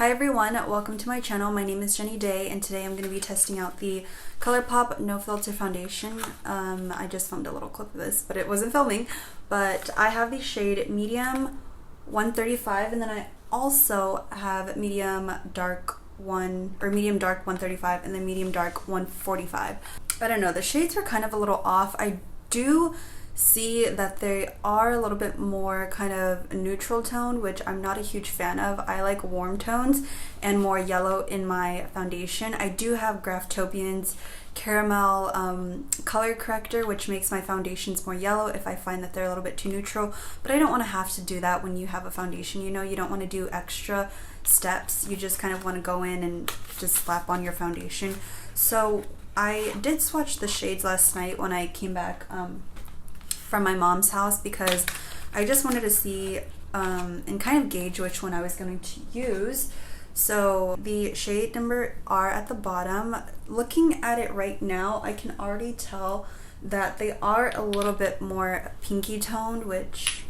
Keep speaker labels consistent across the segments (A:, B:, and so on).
A: Hi everyone, welcome to my channel. My name is Jenny Day and today I'm going to be testing out the ColourPop No Filter Foundation. I just filmed a little clip of this, but it wasn't filming. But I have the shade Medium 135 and then I also have Medium Dark 135 and then Medium Dark 145. I don't know, the shades are kind of a little off. I do see that they are a little bit more kind of neutral tone, which I'm not a huge fan of. I like warm tones and more yellow in my foundation. I do have Graftobian's caramel color corrector, which makes my foundations more yellow if I find that they're a little bit too neutral, but I don't want to have to do that when you have a foundation. You know, you don't want to do extra steps. You just kind of want to go in and just slap on your foundation. So I did swatch the shades last night when I came back from my mom's house because I just wanted to see and kind of gauge which one I was going to use. So the shade number are at the bottom. Looking at it right now, I can already tell that they are a little bit more pinky toned, which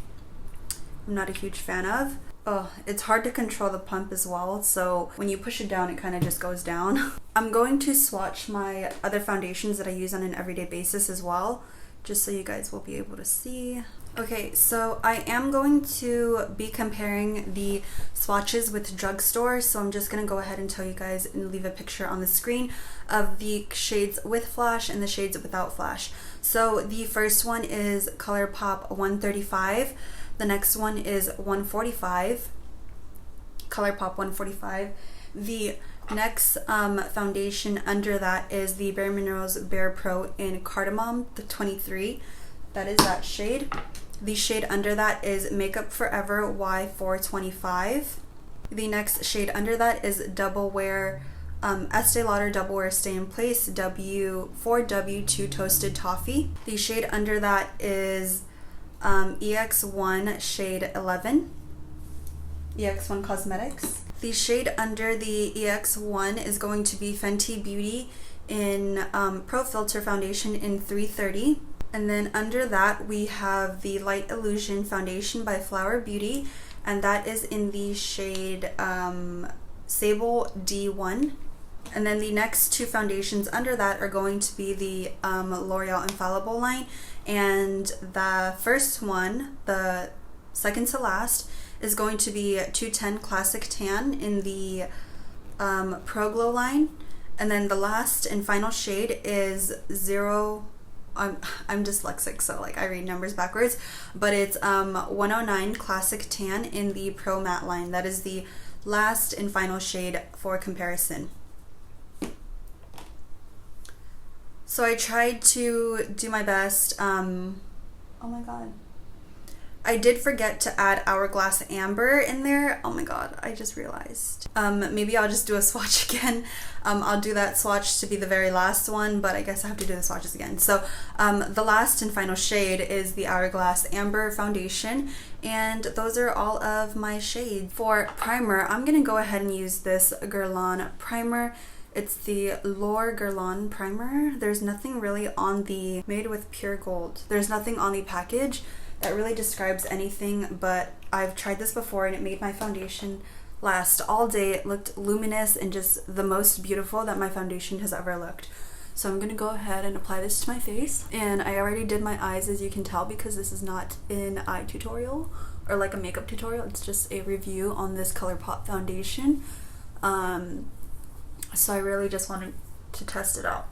A: I'm not a huge fan of. Oh, it's hard to control the pump as well, so when you push it down, it kind of just goes down. I'm going to swatch my other foundations that I use on an everyday basis as well, just so you guys will be able to see. Okay, so I am going to be comparing the swatches with drugstore, so I'm just going to go ahead and tell you guys and leave a picture on the screen of the shades with flash and the shades without flash. So the first one is ColourPop 135, the next one is 145, ColourPop 145. The next foundation under that is the Bare Minerals Bare Pro in Cardamom, the 23. That is that shade. The shade under that is Makeup Forever Y425. The next shade under that is Double Wear Estee Lauder Double Wear Stay in Place W4W2 Toasted Toffee. The shade under that is EX1 shade 11, EX1 Cosmetics. The shade under the EX1 is going to be Fenty Beauty in Pro Filter Foundation in 330. And then under that we have the Light Illusion Foundation by Flower Beauty, and that is in the shade Sable D1. And then the next two foundations under that are going to be the L'Oreal Infallible line, and the first one, the second to last, is going to be 210 Classic Tan in the Pro Glow line, and then the last and final shade is I'm dyslexic, so like I read numbers backwards, but it's 109 Classic Tan in the Pro Matte line. That is the last and final shade for comparison. So I tried to do my best. Oh my god. I did forget to add Hourglass Amber in there. Oh my god, I just realized. Maybe I'll just do a swatch again. I'll do that swatch to be the very last one, but I guess I have to do the swatches again. So the last and final shade is the Hourglass Amber Foundation, and those are all of my shades. For primer, I'm gonna go ahead and use this Guerlain primer. It's the L'Or Guerlain primer. There's nothing really on the Made with Pure Gold. There's nothing on the package that really describes anything, but I've tried this before and it made my foundation last all day. It looked luminous and just the most beautiful that my foundation has ever looked. So I'm gonna go ahead and apply this to my face, and I already did my eyes, as you can tell, because this is not an eye tutorial or like a makeup tutorial. It's just a review on this ColourPop foundation. So I really just wanted to test it out.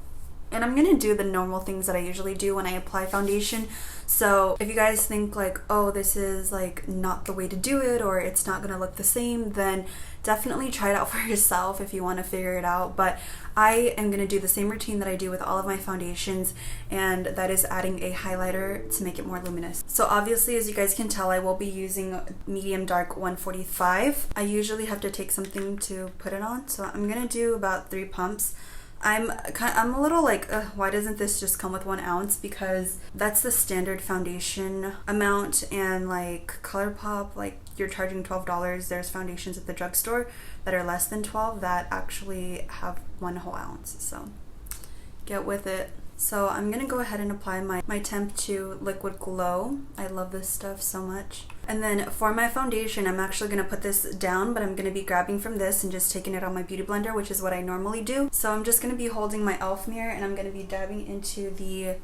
A: And I'm gonna do the normal things that I usually do when I apply foundation. So if you guys think like, oh, this is like not the way to do it, or it's not gonna look the same, then definitely try it out for yourself if you want to figure it out. But I am gonna do the same routine that I do with all of my foundations, and that is adding a highlighter to make it more luminous. So obviously, as you guys can tell, I will be using Medium Dark 145. I usually have to take something to put it on, so I'm gonna do about 3 pumps. I'm a little like, why doesn't this just come with 1 ounce? Because that's the standard foundation amount, and like ColourPop, like you're charging $12. There's foundations at the drugstore that are less than 12 that actually have 1 whole ounce. So get with it. So I'm gonna go ahead and apply my Temp 2 Liquid Glow. I love this stuff so much. And then for my foundation, I'm actually going to put this down, but I'm going to be grabbing from this and just taking it on my beauty blender, which is what I normally do. So I'm just going to be holding my e.l.f. mirror and I'm going to be dabbing into the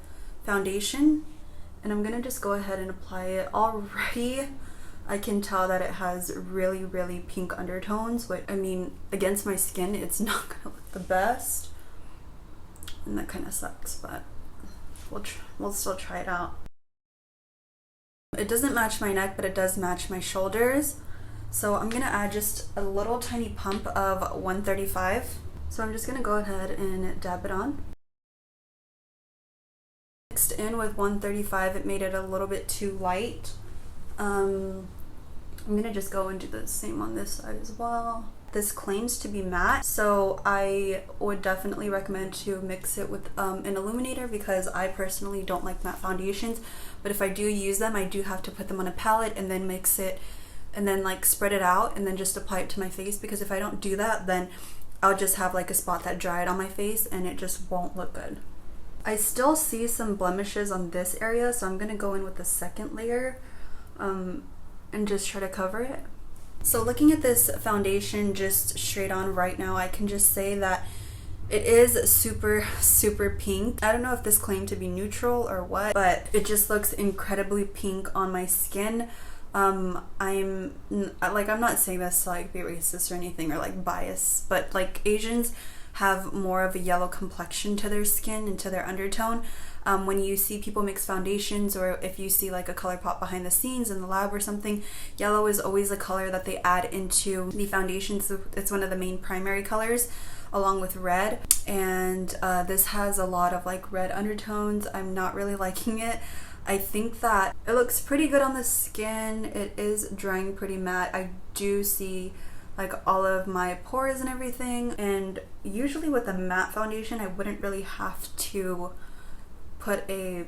A: foundation. And I'm going to just go ahead and apply it. Already, I can tell that it has really, really pink undertones, which, I mean, against my skin, it's not going to look the best. And that kind of sucks, but we'll still try it out. It doesn't match my neck, but it does match my shoulders. So I'm gonna add just a little tiny pump of 135. So I'm just gonna go ahead and dab it on. Mixed in with 135, it made it a little bit too light. I'm gonna just go and do the same on this side as well. This claims to be matte, so I would definitely recommend to mix it with an illuminator, because I personally don't like matte foundations, but if I do use them, I do have to put them on a palette and then mix it and then like spread it out and then just apply it to my face, because if I don't do that, then I'll just have like a spot that dried on my face and it just won't look good. I still see some blemishes on this area, so I'm gonna go in with the second layer and just try to cover it. So looking at this foundation just straight on right now, I can just say that it is super, super pink. I don't know if this claimed to be neutral or what, but it just looks incredibly pink on my skin. I'm not saying this to like be racist or anything or like biased, but like Asians have more of a yellow complexion to their skin and to their undertone. When you see people mix foundations, or if you see like a ColourPop behind the scenes in the lab or something, yellow is always a color that they add into the foundations. It's one of the main primary colors, along with red. And this has a lot of like red undertones. I'm not really liking it. I think that it looks pretty good on the skin. It is drying pretty matte. I do see like all of my pores and everything, and usually with a matte foundation I wouldn't really have to put a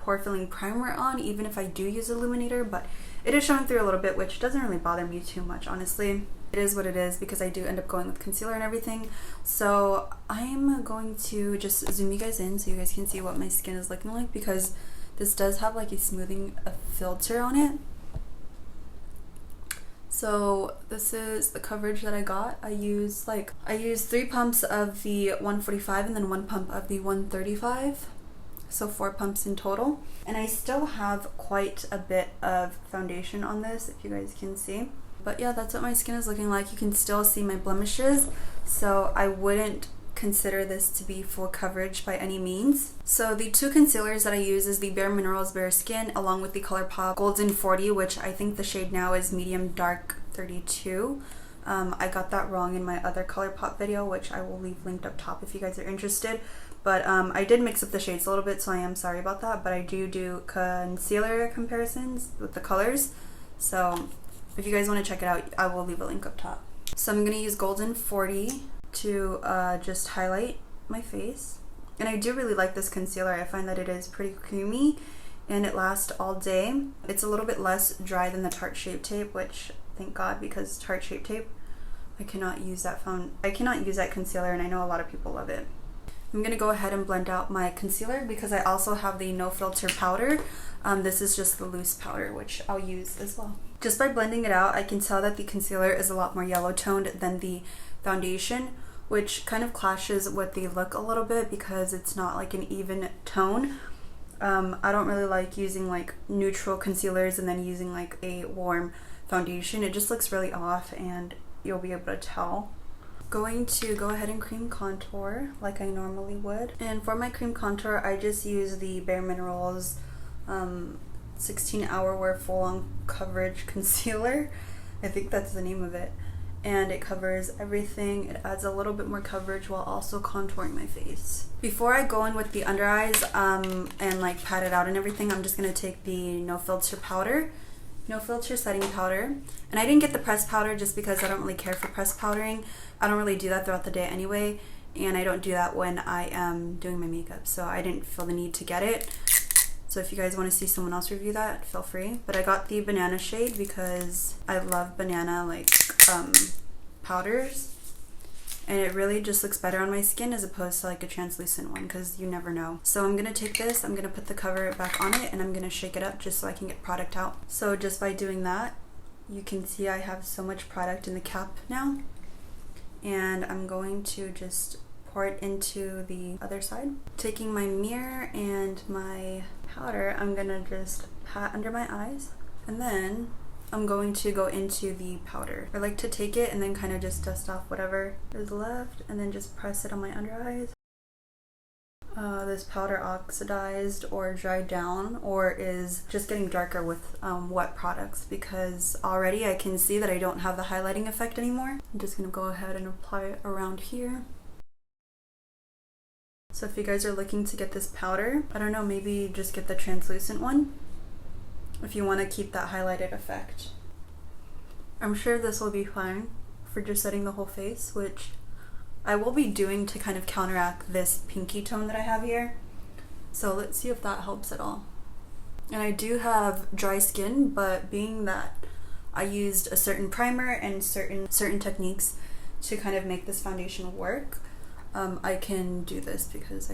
A: pore filling primer on, even if I do use illuminator, but it is showing through a little bit, which doesn't really bother me too much, honestly. It is what it is, because I do end up going with concealer and everything. So I'm going to just zoom you guys in so you guys can see what my skin is looking like, because this does have like a smoothing filter on it. So this is the coverage that I got. I used 3 pumps of the 145 and then 1 pump of the 135. So 4 pumps in total. And I still have quite a bit of foundation on this, if you guys can see. But yeah, that's what my skin is looking like. You can still see my blemishes, so I wouldn't consider this to be full coverage by any means. So the 2 concealers that I use is the Bare Minerals Bare Skin, along with the ColourPop Golden 40, which I think the shade now is Medium Dark 32. I got that wrong in my other ColourPop video, which I will leave linked up top if you guys are interested. But I did mix up the shades a little bit, so I am sorry about that. But I do concealer comparisons with the colors. So if you guys want to check it out, I will leave a link up top. So I'm going to use Golden 40 to just highlight my face. And I do really like this concealer. I find that it is pretty creamy and it lasts all day. It's a little bit less dry than the Tarte Shape Tape, which thank God, because Tarte Shape Tape, I cannot use that concealer, and I know a lot of people love it. I'm going to go ahead and blend out my concealer, because I also have the No Filter powder. This is just the loose powder, which I'll use as well. Just by blending it out, I can tell that the concealer is a lot more yellow toned than the foundation, which kind of clashes with the look a little bit, because it's not like an even tone. I don't really like using like neutral concealers and then using like a warm foundation. It just looks really off, and you'll be able to tell. Going to go ahead and cream contour like I normally would. And for my cream contour, I just use the Bare Minerals 16 Hour Wear Full On Coverage Concealer. I think that's the name of it. And it covers everything. It adds a little bit more coverage while also contouring my face. Before I go in with the under eyes and like pat it out and everything, I'm just going to take the No Filter powder. No Filter setting powder. And I didn't get the pressed powder just because I don't really care for pressed powdering. I don't really do that throughout the day anyway, and I don't do that when I am doing my makeup, so I didn't feel the need to get it. So if you guys want to see someone else review that, feel free. But I got the banana shade because I love banana like powders. and it really just looks better on my skin as opposed to like a translucent one, because you never know. So I'm gonna take this, I'm gonna put the cover back on it, and I'm gonna shake it up just so I can get product out. So just by doing that, you can see I have so much product in the cap now, and I'm going to just pour it into the other side. Taking my mirror and my powder, I'm gonna just pat under my eyes, and then I'm going to go into the powder. I like to take it and then kind of just dust off whatever is left, and then just press it on my under eyes. This powder oxidized or dried down, or is just getting darker with wet products, because already I can see that I don't have the highlighting effect anymore. I'm just gonna go ahead and apply it around here. So if you guys are looking to get this powder, I don't know, maybe just get the translucent one if you want to keep that highlighted effect. I'm sure this will be fine for just setting the whole face, which I will be doing to kind of counteract this pinky tone that I have here. So let's see if that helps at all. And I do have dry skin, but being that I used a certain primer and certain techniques to kind of make this foundation work, I can do this because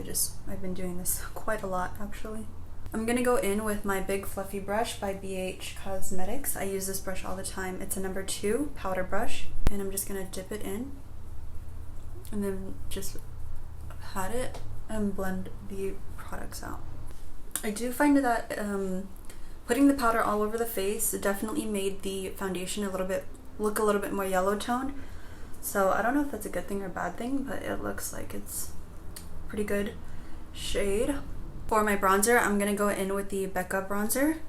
A: I've been doing this quite a lot actually. I'm gonna go in with my big fluffy brush by BH Cosmetics. I use this brush all the time. It's a number 2 powder brush, and I'm just gonna dip it in and then just pat it and blend the products out. I do find that putting the powder all over the face definitely made the foundation look a little bit more yellow tone. So I don't know if that's a good thing or a bad thing, but it looks like it's a pretty good shade. For my bronzer, I'm gonna go in with the Becca bronzer.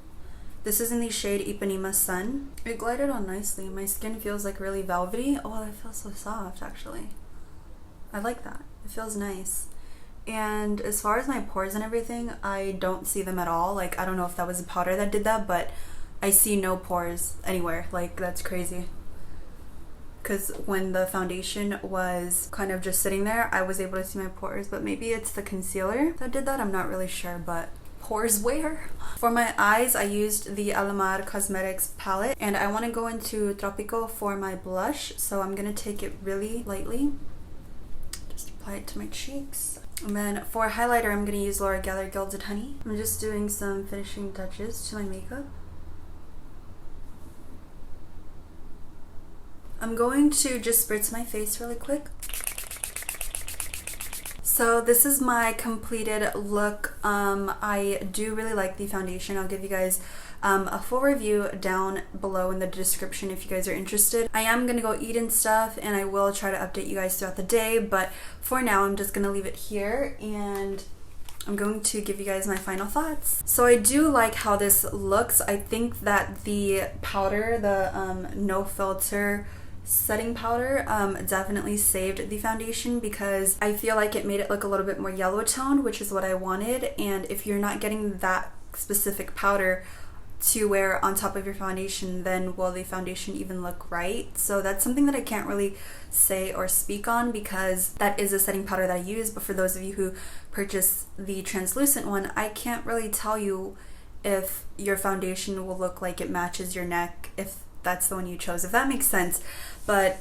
A: This is in the shade Ipanema Sun. It glided on nicely. My skin feels like really velvety. Oh, that feels so soft actually. I like that. It feels nice. And as far as my pores and everything, I don't see them at all. Like, I don't know if that was the powder that did that, but I see no pores anywhere. Like, that's crazy. Because when the foundation was kind of just sitting there, I was able to see my pores, but maybe it's the concealer that did that. I'm not really sure, but pores where? For my eyes, I used the Alamar Cosmetics palette, and I want to go into Tropico for my blush, so I'm going to take it really lightly. Just apply it to my cheeks. And then for highlighter, I'm going to use Laura Geller Gilded Honey. I'm just doing some finishing touches to my makeup. I'm going to just spritz my face really quick. So this is my completed look. I do really like the foundation. I'll give you guys a full review down below in the description if you guys are interested. I am gonna go eat and stuff, and I will try to update you guys throughout the day, but for now I'm just gonna leave it here, and I'm going to give you guys my final thoughts. So I do like how this looks. I think that the powder, the No Filter setting powder, definitely saved the foundation, because I feel like it made it look a little bit more yellow toned, which is what I wanted. And if you're not getting that specific powder to wear on top of your foundation, then will the foundation even look right? So that's something that I can't really say or speak on, because that is a setting powder that I use. But for those of you who purchase the translucent one, I can't really tell you if your foundation will look like it matches your neck, if that's the one you chose, if that makes sense. But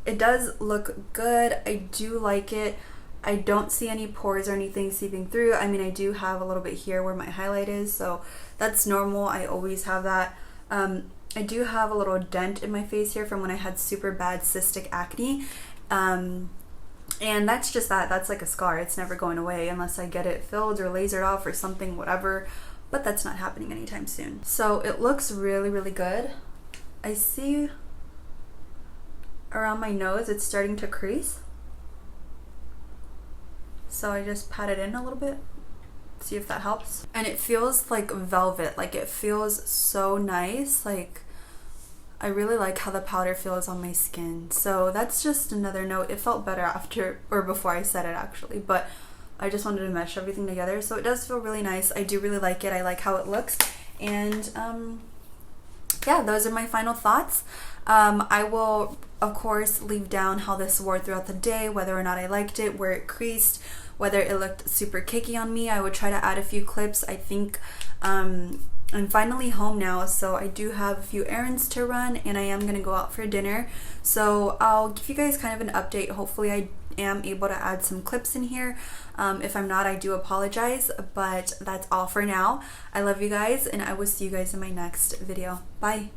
A: it does look good. I do like it. I don't see any pores or anything seeping through. I mean, I do have a little bit here where my highlight is, so that's normal. I always have that. I do have a little dent in my face here from when I had super bad cystic acne. And that's just that. That's like a scar. It's never going away unless I get it filled or lasered off or something, whatever. But that's not happening anytime soon. So it looks really, really good. I see around my nose it's starting to crease. So I just pat it in a little bit, see if that helps. And it feels like velvet. Like, it feels so nice. Like, I really like how the powder feels on my skin. So that's just another note. It felt better after or before I said it actually, but I just wanted to mesh everything together. So it does feel really nice. I do really like it. I like how it looks. And yeah, those are my final thoughts. I will, of course, leave down how this wore throughout the day, whether or not I liked it, where it creased, whether it looked super cakey on me. I would try to add a few clips. I think I'm finally home now, so I do have a few errands to run and I am going to go out for dinner. So I'll give you guys kind of an update. Hopefully I am able to add some clips in here. If I'm not, I do apologize, but that's all for now. I love you guys and I will see you guys in my next video. Bye.